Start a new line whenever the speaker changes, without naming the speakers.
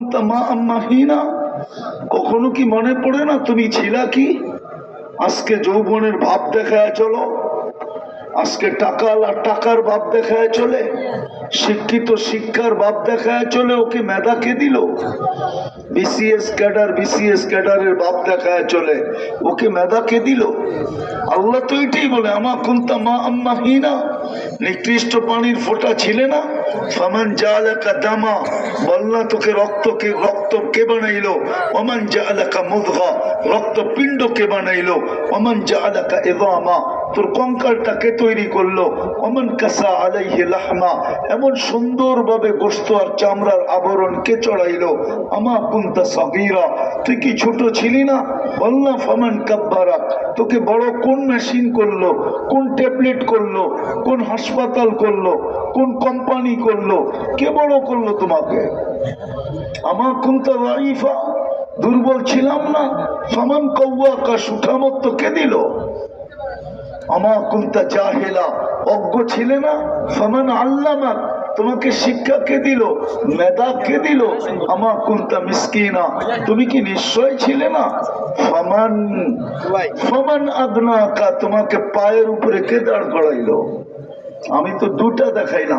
মা আম্মাহিনা, কখনো কি মনে পড়ে না তুমি ছিলা কি? আজকে যৌবনের ভাব দেখায় চলো, আজকে টাকার ভাব দেখায় চলে, শিক্ষিত শিক্ষার ভাব দেখায় চলে। ওকে মেধা কে দিল? বিসিএস ক্যাডারের ভাব দেখায় চলে, ওকে মেধা কে দিল? আল্লাহ তো এটাই বলে, আমা কুনতা মা আম্মাহিনা, নিকৃষ্ট পানির ফোঁটা ছিলে না। ফামান জাআলাকা দামা, বলনা তোকে রক্ত কে বানাইলো? ওমান জাআলাকা মুদগা, রক্ত পিণ্ড কে বানাইলো? ওমান জাআলাকা ইযামা, তোর কঙ্কালটা কে তৈরি করলো? ওমান কাসা আলাইহি লাহমা, এমন সুন্দরভাবে গোশত আর চামড়ার আবরণ কে চড়াইলো? আমা কুনতা সাগীরা, তুই কি ছোট ছিলি না? বলনা ফামান কাব্বারাক, তোকে বড় কোন মেশিন করলো, কোন ট্যাবলেট করলো, কোন হাসপাতাল করলো, কোন কোম্পানি করলো, কে বড় করলো তোমাকে? আমা কুনতা যায়ীফা, দুর্বল ছিলাম না? ফামান কাওয়াকা, সুঠামত কে দিল? আমা কুনতা জাহিলা, অজ্ঞ ছিলে না? ফামান আল্লামাক, তোমাকে শিক্ষা কে দিল, মেধা কে দিল? আমা কুনতা মিসকিনা, তুমি কি নিশ্চয় ছিলে না? ফামান আদনাকা, তোমাকে পায়ের উপরে কে দাঁড় করাইলো? আমি তো দুটা দেখাইলাম।